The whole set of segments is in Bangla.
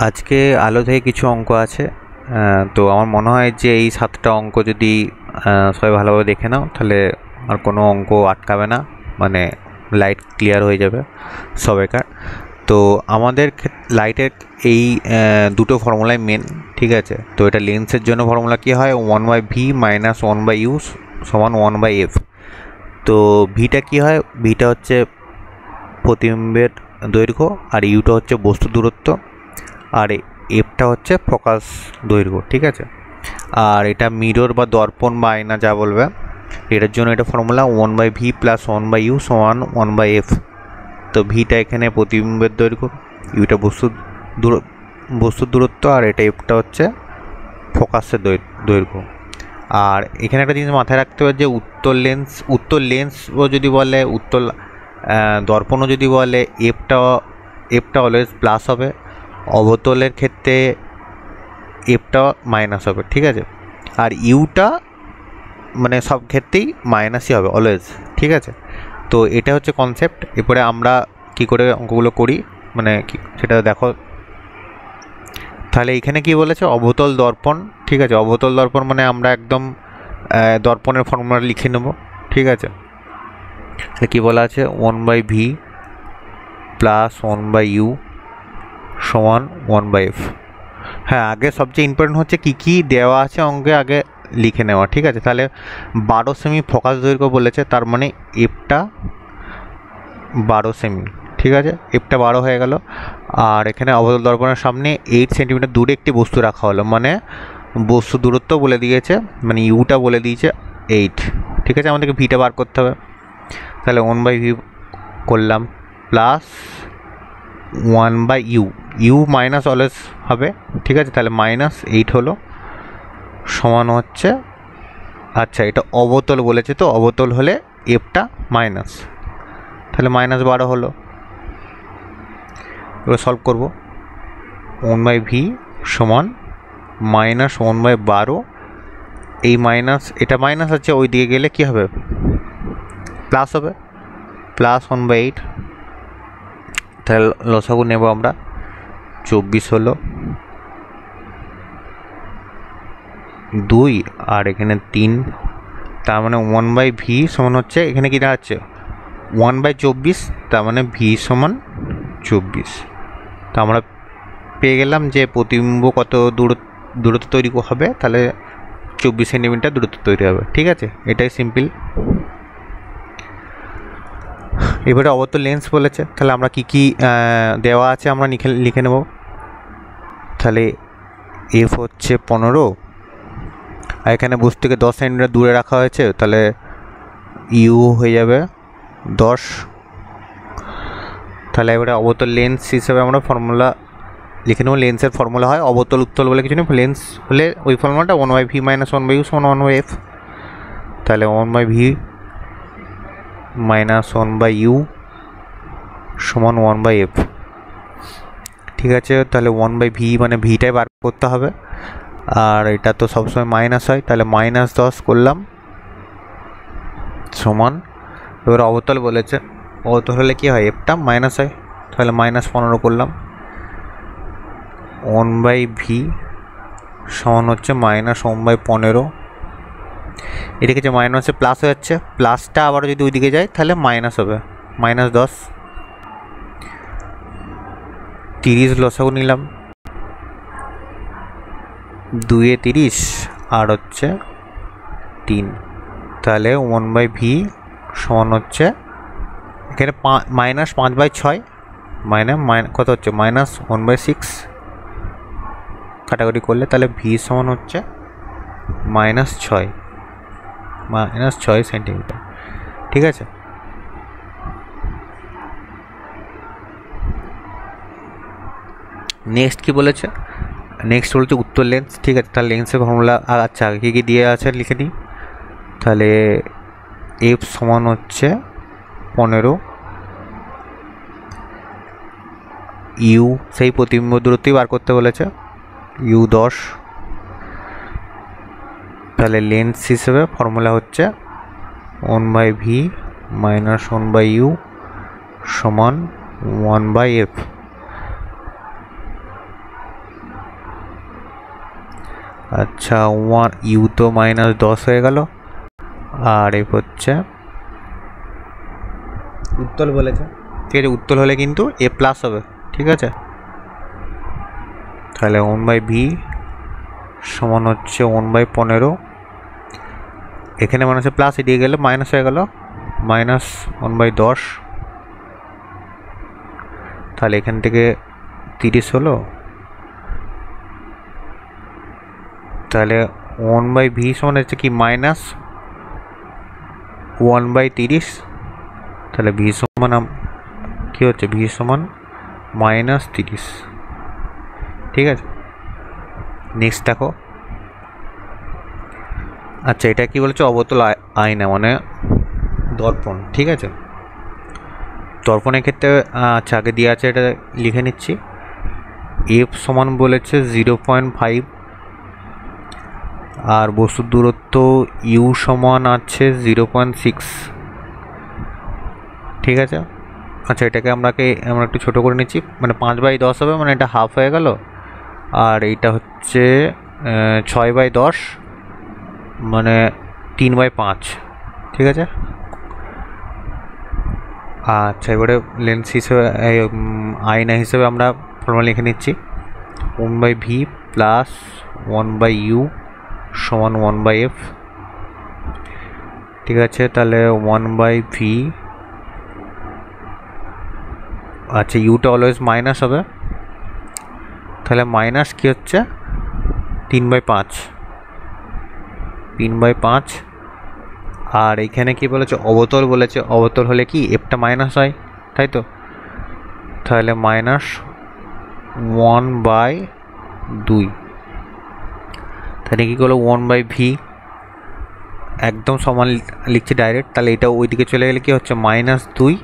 আজকে আলো থেকে কিছু অঙ্ক আছে। তো আমার মনে হয় যে এই 7টা অঙ্ক যদি সবাই ভালোভাবে দেখে নাও তাহলে আর কোনো অঙ্ক আটকাবে না, মানে লাইট ক্লিয়ার হয়ে যাবে সবাইকার। তো আমাদের লাইটের এই দুটো ফর্মুলাই মেন, ঠিক আছে? তো এটা লেন্সের জন্য ফর্মুলা কী হয়, 1/v মাইনাস 1/u সমান 1/f। তো ভিটা কী হয়, ভিটা হচ্ছে প্রতিবিম্বের দৈর্ঘ্য, আর ইউটা হচ্ছে বস্তু দূরত্ব, আর এফটা হচ্ছে ফোকাস দৈর্ঘ্য, ঠিক আছে? আর এটা মিরর বা দর্পণ বা আয়না যা বলবে, এটার জন্য এটা ফর্মুলা 1/v প্লাস 1/u সমান 1/f। তো ভিটা এখানে প্রতিবিম্বের দৈর্ঘ্য, ইউটা বস্তুর দূরত্ব, আর এটা এফটা হচ্ছে ফোকাসের দৈর্ঘ্য। আর এখানে একটা জিনিস মাথায় রাখতে হবে যে উত্তর লেন্সও যদি বলে, উত্তর দর্পণও যদি বলে, এফটা অলওয়েজ প্লাস হবে, অবতলের ক্ষেত্রে এফটা মাইনাস হবে, ঠিক আছে? আর ইউটা মানে সব ক্ষেত্রেই মাইনাসই হবে অলওয়েজ, ঠিক আছে? তো এটা হচ্ছে কনসেপ্ট। এরপরে আমরা কি করে অঙ্কগুলো করি, মানে সেটা দেখো। তাহলে এখানে কি বলেছে, অবতল দর্পণ, ঠিক আছে? অবতল দর্পণ মানে আমরা একদম দর্পণের ফর্মুলা লিখে নেব, ঠিক আছে? তাহলে কী বলা আছে, 1/v প্লাস 1/u সমান 1/f। হ্যাঁ, আগে সবচেয়ে ইম্পর্টেন্ট হচ্ছে কী দেওয়া আছে অঙ্কে আগে লিখে নেওয়া, ঠিক আছে? তাহলে 12 সেমি ফোকাস দৈর্ঘ্য বলেছে, তার মানে এফটা 12 সেমি, ঠিক আছে? এফটা 12 হয়ে গেল। আর এখানে অবতল দর্পণের সামনে 8 সেন্টিমিটার দূরে একটি বস্তু রাখা হলো, মানে বস্তু দূরত্ব বলে দিয়েছে, মানে ইউটা বলে দিয়েছে 8, ঠিক আছে? আমাদেরকে ভিটা বার করতে হবে। তাহলে 1/v করলাম plus 1/u, you minus always হবে, ঠিক আছে? তাহলে -8 হলো, সমান হচ্ছে, আচ্ছা এটা অবতল বলেছে, তো অবতল হলে এফটা মাইনাস, তাহলে -12 হলো। এবার সলভ করব, 1/v সমান -1/12, এই মাইনাস, এটা মাইনাস আছে, ওই দিকে গেলে কি হবে, প্লাস হবে, প্লাস 1/8। তাহলে লসাগু নেব আমরা, 24 হলো 2, আর এখানে 3, তার মানে 1/v সমান হচ্ছে, এখানে কী দাঁড়াচ্ছে 1/24, তার মানে v সমান 24। তো আমরা পেয়ে গেলাম যে প্রতিবিম্ব কত দূরত্ব তৈরি হবে, তাহলে 24 সেন্টিমিটার দূরত্ব তৈরি হবে, ঠিক আছে? এটাই সিম্পল। এবারে অবতল লেন্স বলেছে, তাহলে আমরা কি দেওয়া আছে আমরা লিখে নেব। তাহলে এফ হচ্ছে 15, আর এখানে বস্তু থেকে 10 সেন্টিমিটার দূরে রাখা হয়েছে, তাহলে ইউ হয়ে যাবে 10। তাহলে এবারে অবতল লেন্স হিসেবে আমরা ফর্মুলা লিখে নেব। লেন্সের ফর্মুলা হয় অবতল উত্তল বলে কিছু নেই, লেন্স হলে ওই ফর্মুলাটা 1/v মাইনাস 1/u সমান 1/f। তাহলে 1/v মাইনাস 1/u সমান 1/f, ঠিক আছে? তাহলে 1/v মানে ভিটাই বার করতে হবে, আর এটা তো সবসময় মাইনাস হয়, তাহলে -10 করলাম সমান, এবার অবতল বলেছে, অবতল হলে কি হয়, এফটা মাইনাস হয়, তাহলে -15 করলাম, 1/v সমান হচ্ছে -1/15। এদিকে যে মাইনাসে প্লাস হয়ে যাচ্ছে, প্লাসটা আবার যদি ওইদিকে যায় তাহলে মাইনাস হবে, -10। 30 লসাগু নিলাম, 2 এ 30 আর হচ্ছে 3, তাহলে 1/v সমান হচ্ছে, এখানে -5/6 কত হচ্ছে, -1/6 কাটাকুটি করলে, তাহলে v সমান হচ্ছে -6 সেন্টিমিটার, ঠিক আছে? নেক্সট কি বলেছে, নেক্সট বলছে উত্তর লেন্স, ঠিক আছে? তাহলে লেন্সের ফর্মুলা, আচ্ছা আগে কী দিয়ে আছে লিখে নিই। তাহলে এফ সমান হচ্ছে 15, ইউ সেই প্রতিবিম্ব দূরত্বই বার করতে বলেছে, ইউ 10। তাহলে লেন্স হিসেবে ফর্মুলা হচ্ছে 1/v মাইনাস 1/u সমান 1/f। আচ্ছা, ওয়ান ইউ তো -10 হয়ে গেল। আর এ হচ্ছে উত্তল বলেছে, ঠিক আছে। উত্তল হলে কিন্তু এ প্লাস হবে, ঠিক আছে। তাহলে 1/v সমান হচ্ছে 1/15। এখানে মানে হচ্ছে প্লাস, এদিকে গেলে মাইনাস হয়ে গেল, -1/10। তাহলে এখান থেকে 30 হলো। তাহলে 1/v সমান হচ্ছে কি -1/30। তাহলে ভি সমান কি হচ্ছে, ভি সমান -30, ঠিক আছে। নেক্সট দেখো, আচ্ছা এটা কি বলেছে, অবতল আয়না মানে দর্পণ, ঠিক আছে। দর্পণের ক্ষেত্রে আচ্ছা আগে দিয়ে আছে, এটা লিখে নিচ্ছি। এফ সমান বলেছে 0.5, আর বস্তুর দূরত্ব ইউ সমান আছে 0.6, ঠিক আছে। আচ্ছা এটাকে আমরা একটু ছোটো করে নিচ্ছি, মানে 5/10 হবে, মানে এটা হাফ হয়ে গেল। আর এইটা হচ্ছে 6/10, মানে 3/5, ঠিক আছে। আচ্ছা এবারে লেন্স হিসেবে আয়না হিসেবে আমরা ফর্মুলা লিখে নিচ্ছি। 1/v প্লাস 1/u সমান 1/f, ঠিক আছে। তাহলে 1/v, আচ্ছা ইউটা অলওয়েজ মাইনাস হবে, তাহলে মাইনাস কি হচ্ছে 3/5। আর এইখানে কি বলেছে, অবতল বলেছে। অবতল হলে কি এফটা মাইনাস হয়, তাই তো। তাহলে -1/2। তাহলে কি করলো, 1/v একদম সমান লিখছি ডাইরেক্ট। তাহলে এটা ওইদিকে চলে গেলে কি হচ্ছে -2,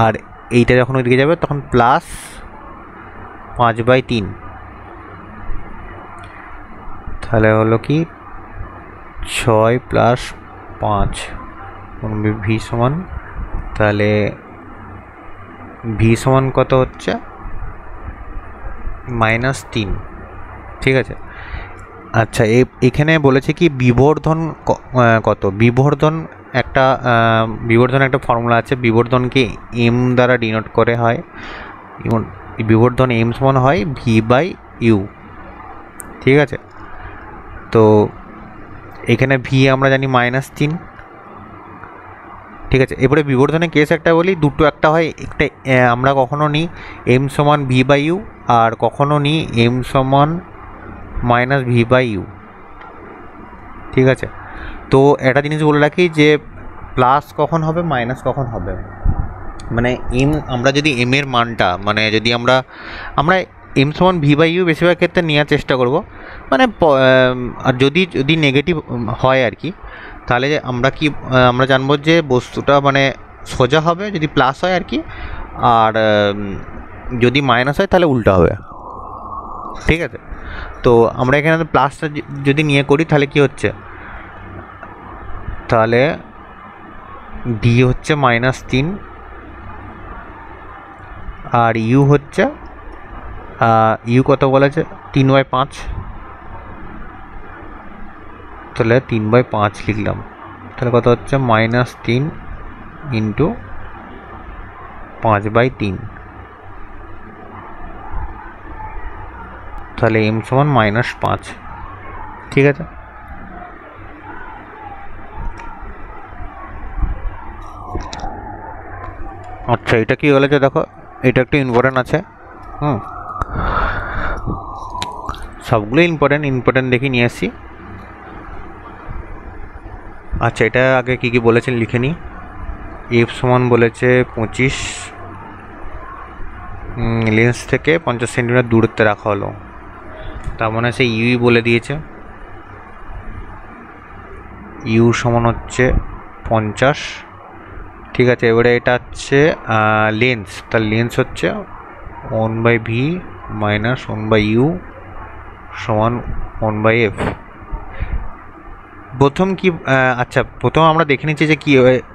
আর এইটা যখন ওইদিকে যাবে তখন প্লাস 5/3। তাহলে হলো কি 6 + 5 ভি সমান, তাহলে ভি সমান কত হচ্ছে -3, ঠিক আছে। আচ্ছা এখানে বলেছে কি বিবর্ধন কত, বিবর্ধন একটা ফর্মুলা আছে। বিবর্ধনকে এম দ্বারা ডিনোট করে হয়, বিবর্ধন এম সমান হয় v/u, ঠিক আছে। তো এখানে ভি আমরা জানি -3, ঠিক আছে। এবারে বিবর্ধনের কেস একটা বলি, দুটো একটা হয়, একটা আমরা কখনো নিই এম সমান v/u, আর কখনো নিই এম সমান -v/u, ঠিক আছে। তো একটা জিনিস বলে রাখি যে প্লাস কখন হবে, মাইনাস কখন হবে, মানে এম আমরা যদি এম এর মানটা, মানে যদি আমরা এম সমান v/u বেশিরভাগ ক্ষেত্রে নেওয়ার চেষ্টা করব, মানে আর যদি নেগেটিভ হয় আর কি, তাহলে আমরা জানবো যে বস্তুটা মানে সোজা হবে যদি প্লাস হয় আর কি, আর যদি মাইনাস হয় তাহলে উল্টো হবে, ঠিক আছে। তো আমরা এখানে প্লাসটা যদি নিয়ে করি তাহলে কি হচ্ছে, তাহলে ডি হচ্ছে -3, আর ইউ হচ্ছে ইউ কত বলেছে 3/5, তাহলে 3/5 লিখলাম। তাহলে কত হচ্ছে -3 × 5/3, তাহলে এম সমান -5, ঠিক আছে। আচ্ছা এটা কি বলেছে দেখো, এটা একটু ইম্পর্টেন্ট আছে, সবগুলো ইম্পর্টেন্ট দেখি নিয়ে আসছি। আচ্ছা এটা আগে কি বলেছেন লিখে নিই। এফ সমান বলেছে 25, লেন্স থেকে 50 সেন্টিমিটার দূরত্বে রাখা হলো, তার মানে সে ইউই বলে দিয়েছে। ইউ সমান হচ্ছে 50, ঠিক আছে। এবারে এটা হচ্ছে লেন্স, তার লেন্স হচ্ছে 1/v - 1/u সমান 1/f। প্রথম কি আচ্ছা প্রথম আমরা দেখে নিচ্ছি যে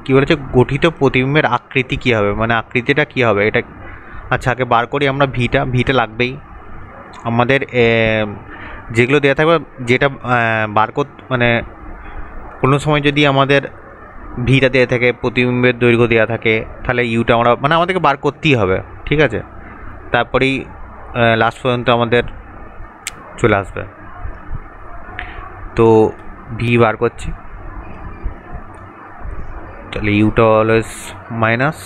কী বলেছে, গঠিত প্রতিবিম্বের আকৃতি কী হবে, মানে আকৃতিটা কী হবে এটা। আচ্ছা আগে বার করি আমরা ভিটা লাগবেই আমাদের। যেগুলো দেওয়া থাকবে, যেটা বারকোড মানে কোনো সময় যদি আমাদের ভিটা দেওয়া থাকে, প্রতিবিম্বের দৈর্ঘ্য দেওয়া থাকে, তাহলে ইউটা আমরা মানে আমাদেরকে বার করতেই হবে, ঠিক আছে? তারপরেই লাস্ট পর্যন্ত আমাদের চলে আসবে। তো ভি বার করছি, তাহলে ইউটা অলওয়েজ মাইনাস।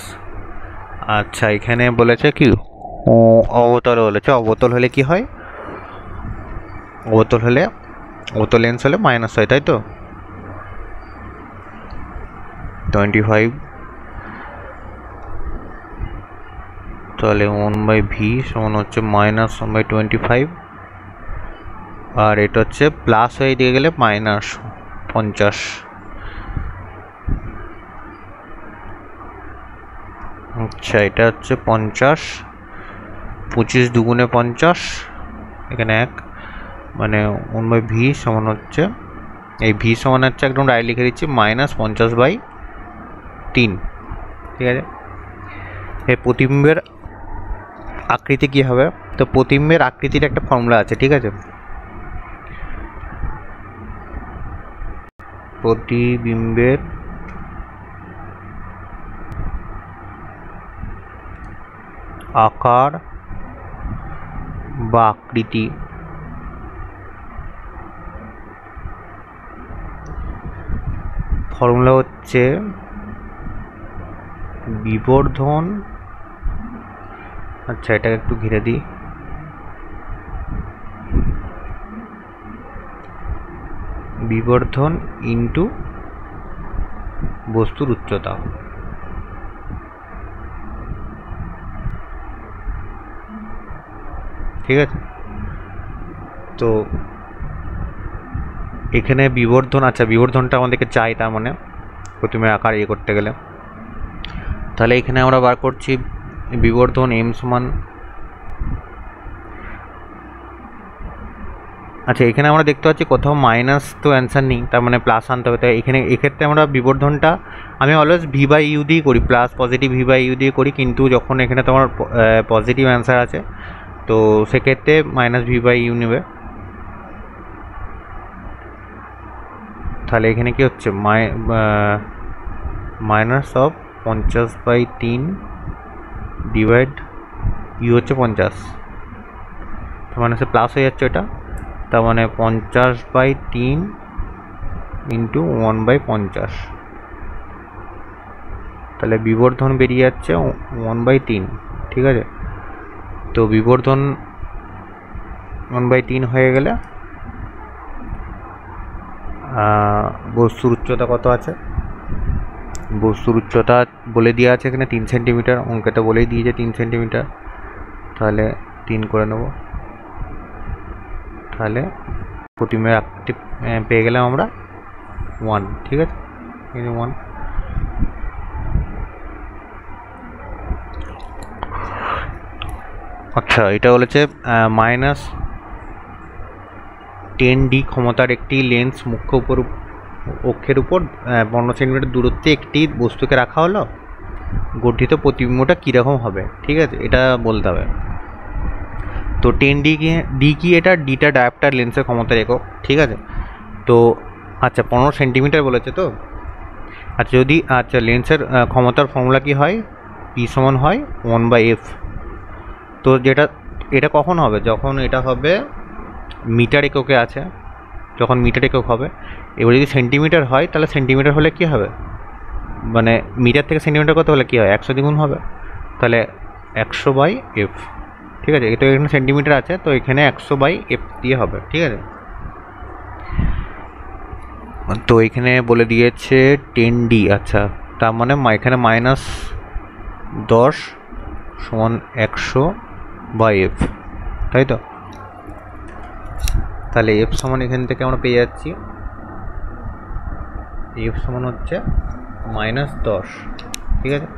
আচ্ছা, এখানে বলেছে কি অবতল বলেছে। অবতল হলে কি হয়? অবতল লেন্স হলে মাইনাস হয়, তাই তো? 25, তাহলে 1/v সমান হচ্ছে -1/25, আর এটা হচ্ছে প্লাস হয়ে দিয়ে গেলে -50। আচ্ছা, এটা হচ্ছে 50, 25 দুগুণে 50, এখানে 1, মানে 1/v সমান হচ্ছে, এই ভি সমান হচ্ছে একদম ডাইরেক্ট লিখে দিচ্ছি -50/3, ঠিক আছে? এই প্রতিবিম্বের আকৃতি কি হবে? তো প্রতিবিম্বের আকৃতির একটা ফর্মুলা আছে, ঠিক আছে? প্রতিবিম্বের আকার বা আকৃতি ফর্মুলা হচ্ছে বিবর্ধন, আচ্ছা এটাকে একটু ঘিরে দিই, বিবর্ধন ইন্টু বস্তুর উচ্চতা, ঠিক আছে? তো এখানে বিবর্ধন, আচ্ছা বিবর্ধনটা আমাদেরকে চাই, তার মানে প্রথমে আকার করতে গেলে, তাহলে এখানে আমরা বার করছি বিবর্ধন এম সমান, আচ্ছা এখানে আমরা দেখতে পাচ্ছি কোথাও মাইনাস তো অ্যান্সার নেই, তার মানে প্লাস আনতে হবে। তাই এখানে এক্ষেত্রে আমরা বিবর্ধনটা আমি অলওয়েজ v/u দিয়ে করি, প্লাস পজিটিভ v/u দিয়ে করি, কিন্তু যখন এখানে তোমার পজিটিভ অ্যান্সার আছে তো সেক্ষেত্রে -v/u নেবে। তাহলে এখানে কি হচ্ছে -50/3 ডিভাইড ইউ হচ্ছে 50, তার মানে সে প্লাস হয়ে যাচ্ছে, এটা তার মানে 50/3 ইন্টু 1/50, তাহলে বিবর্ধন বেরিয়ে যাচ্ছে 1/3, ঠিক আছে? তো বিবর্ধন 1/3 হয়ে গেলে বস্তুর উচ্চতা কত আছে? বস্তুর উচ্চতা বলে দেওয়া আছে এখানে 3 সেন্টিমিটার, অঙ্কটা বলেই দিয়েছে 3 সেন্টিমিটার, তাহলে 3 করে নেব। তাহলে প্রতিবিম্বের আকৃতি পেয়ে গেলাম আমরা 1, ঠিক আছে? 1। আচ্ছা, এটা বলেছে -10d ক্ষমতার একটি লেন্স মুখ্য অক্ষের উপর 15 সেন্টিমিটার দূরত্বে একটি বস্তুকে রাখা হলো, গঠিত প্রতিবিম্বটা কীরকম হবে, ঠিক আছে? এটা বলতে হবে। তো 10d কি এটা ডিটা ডায়োপ্টার লেন্সের ক্ষমতার একক, ঠিক আছে? তো আচ্ছা 15 সেন্টিমিটার বলেছে তো, আচ্ছা যদি আচ্ছা লেন্সের ক্ষমতার ফর্মুলা কি হয়? P সমান হয় 1/f। তো এটা কখন হবে? যখন এটা হবে মিটার এককে আছে, যখন মিটার একক হবে। এবার যদি সেন্টিমিটার হয় তাহলে সেন্টিমিটার হলে কি হবে, মানে মিটার থেকে সেন্টিমিটার কত হলে কি হয়? 100 দ্বিগুণ হবে, তাহলে 100/f, ঠিক আছে? এটা এখানে সেন্টিমিটার আছে তো এখানে 100/f দিয়ে হবে, ঠিক আছে? তো এখানে বলে দিয়েছে 10d, আচ্ছা তার মানে এখানে -10 সমান 100/f, তাই তো? তাহলে f সমান এখান থেকে আমরা পেয়ে যাচ্ছি, f সমান হচ্ছে -10, ঠিক আছে?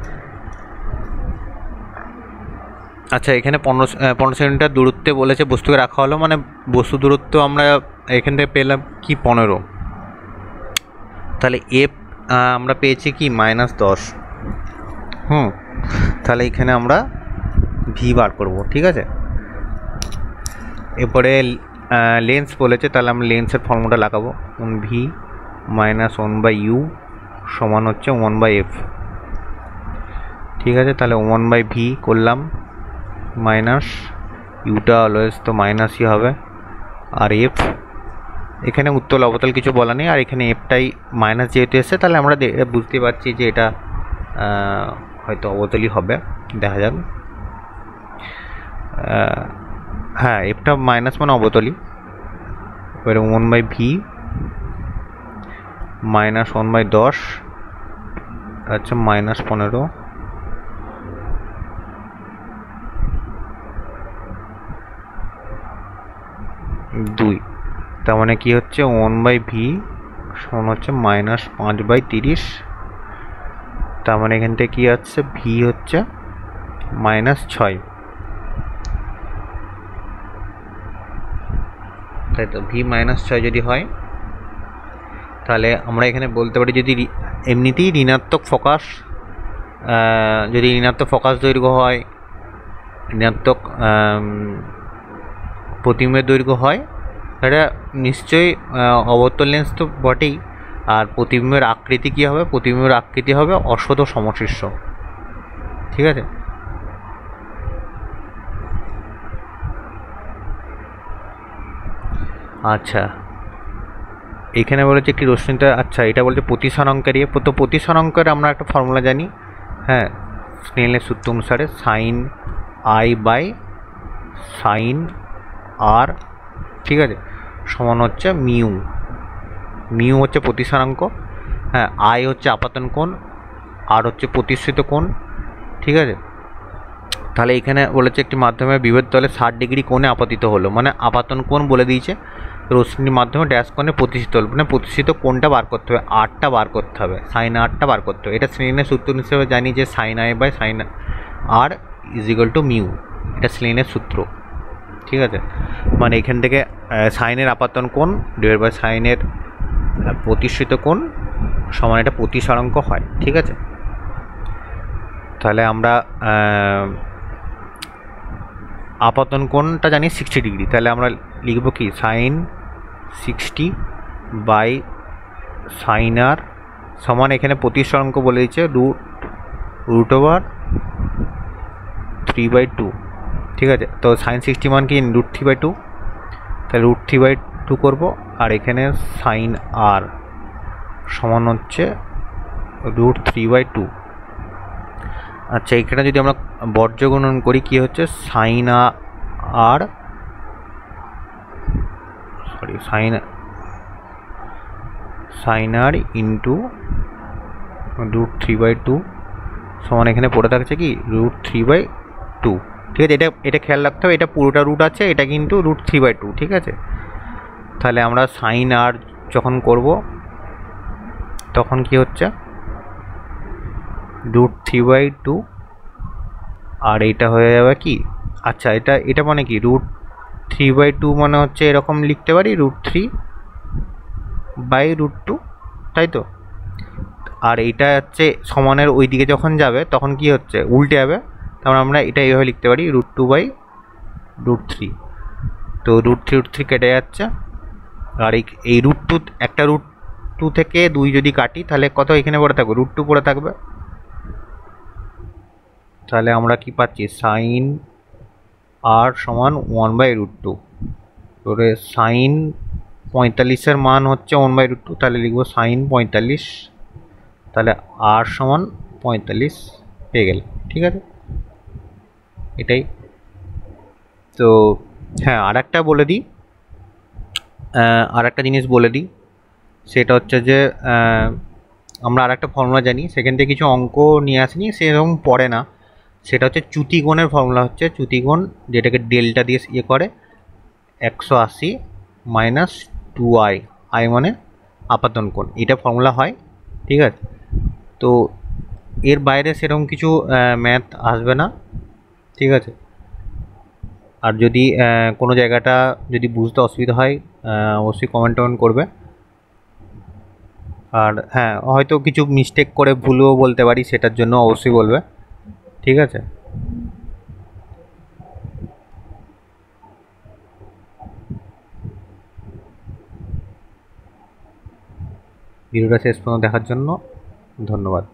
আচ্ছা এখানে 15 সেন্টিমিটার দূরত্বে বলেছে বস্তুকে রাখা হলো, মানে বস্তু দূরত্ব আমরা এখান থেকে পেলাম কি 15, তাহলে f আমরা পেয়েছি কি -10, তাহলে এখানে আমরা v বার করব, ঠিক আছে? এরপরে লেন্স বলেছে, তাহলে আমরা লেন্সের ফর্মুলা লাগাবো। 1v মাইনাস 1/u সমান হচ্ছে 1/f। ঠিক আছে, তাহলে 1/v করলাম, মাইনাস ইউটা অলওয়েজ তো মাইনাসই হবে, আর এফ এখানে উত্তল অবতল কিছু বলা নেই, আর এখানে এফটাই মাইনাস যেহেতু এসছে তাহলে আমরা বুঝতে পারছি যে এটা হয়তো অবতলই হবে, দেখা যাক। হ্যাঁ, এফটা মাইনাস মানে অবতলই। এবারে 1/v মাইনাস 1/10 আচ্ছা মাইনাস 15 2, তার মানে কি হচ্ছে 1/v সমান হচ্ছে মাইনাস 5/30। তার মানে এখান থেকে কি আসছে, v হচ্ছে মাইনাস 6, তাই তো। v মাইনাস 6 যদি হয় তাহলে আমরা এখানে বলতে পারি, যদি এমনিতেই ঋণাত্মক ফোকাস, যদি ঋণাত্মক ফোকাস দৈর্ঘ্য হয়, ঋণাত্মক প্রতিবিম্বের দৈর্ঘ্য হয়, এটা নিশ্চয়ই অবতল লেন্স তো বটেই। আর প্রতিবিম্বের আকৃতি কী হবে, প্রতিবিম্বের আকৃতি হবে অসদ সমশীর্ষ। ঠিক আছে, আচ্ছা এখানে বলেছে একটি রশ্মিতে, আচ্ছা এটা বলছে প্রতিসরাঙ্কের ইয়ে, তো প্রতিসরাঙ্কের আমরা একটা ফর্মুলা জানি, হ্যাঁ, স্নেলের সূত্র অনুসারে সাইন আই বাই সাইন আর, ঠিক আছে, সমান হচ্ছে মিউ। মিউ হচ্ছে প্রতিসরাঙ্ক, হ্যাঁ, আই হচ্ছে আপাতন কোণ, আর হচ্ছে প্রতিসৃত কোণ। ঠিক আছে, তাহলে এখানে বলেছে একটি মাধ্যমের বিভেদ তলে 60 ডিগ্রি কোণে আপতিত হলো, মানে আপাতন কোণ বলে দিয়েছে, রশ্মির মাধ্যমে ড্যাশ কোণে প্রতিষ্ঠিত হলো, মানে প্রতিষ্ঠিত কোণটা বার করতে হবে, আরটা বার করতে হবে, সাইন আরটা বার করতে হবে। এটা স্নেলের সূত্র হিসেবে জানি যে sine i by sine r is equal to mu, এটা স্নেলের সূত্র। ঠিক আছে, মানে এখান থেকে সাইনের আপাতন কোণ ডিভাইড বাই সাইনের প্রতিষ্ঠিত কোণ সমান এটা প্রতিসরাঙ্ক হয়। ঠিক আছে, তাহলে আমরা আপাতন কোণটা জানি 60 ডিগ্রি, তাহলে আমরা লিখব কি, সাইন 60 বাই সাইন আর সমান, এখানে প্রতিসরাঙ্ক বলে দিচ্ছে রুট ওভার 3/2। ঠিক আছে, তো সাইন 60 মান কি √3/2, তাহলে √3/2 করবো, আর এখানে সাইন আর সমান হচ্ছে √3/2। আচ্ছা এখানে যদি আমরা বর্জ্য গুণন করি কি হচ্ছে, সাইন আর সাইন আর ইন্টু √3/2 সমান, এখানে পড়ে থাকছে কি √3/2। ঠিক আছে, এটা খেয়াল রাখতে হবে, এটা পুরোটা রুট আছে, এটা কিন্তু √3/2। ঠিক আছে, তাহলে আমরা সাইন আর যখন করব তখন কি হচ্ছে √3/2, আর এটা হয়ে যাবে কি, আচ্ছা এটা মানে কি √3/2 মানে হচ্ছে এরকম লিখতে পারি √3/√2, তাই তো। আর এইটা হচ্ছে সমানের ওই দিকে যখন যাবে তখন কি হচ্ছে উল্টে যাবে, তারপর আমরা এটা এইভাবে লিখতে পারি √2/√3। তো √3 কেটে যাচ্ছে, আর এই √2, একটা √2 থেকে 2 যদি কাটি তাহলে কত এখানে পড়ে থাকবে, √2 পড়ে থাকবে। তাহলে আমরা কি পাচ্ছি, সাইন আর সমান 1/√2। তাহলে সাইন 45-এর মান হচ্ছে 1/√2, তাহলে লিখবো সাইন 45, তাহলে আর সমান 45 পেয়ে গেল। ঠিক আছে, এটাই তো। হ্যাঁ, আর একটা বলে দিই, আর একটা জিনিস বলে দিই, সেটা হচ্ছে যে আমরা আর একটা ফর্মুলা জানি, সেখান থেকে কিছু অঙ্ক নিয়ে আসিনি, সেরকম পড়ে না। সেটা হচ্ছে চ্যুতিকোণের ফর্মুলা হচ্ছে চ্যুতিকোণ, যেটাকে ডেল্টা দিয়ে ইয়ে করে, 180 মাইনাস 2i, আই মানে আপাতন কোণ, এটা ফর্মুলা হয়। ঠিক আছে, তো এর বাইরে সেরকম কিছু ম্যাথ আসবে না। ঠিক আছে, আর যদি কোনো জায়গাটা যদি বুঝতে অসুবিধা হয় অবশ্যই কমেন্ট করবে। আর হ্যাঁ, হয়তো কিছু মিস্টেক করে ভুলও বলতে পারি, সেটার জন্য অবশ্যই বলবে। ঠিক আছে। ভিডিওটা শেষ পর্যন্ত দেখার জন্য ধন্যবাদ।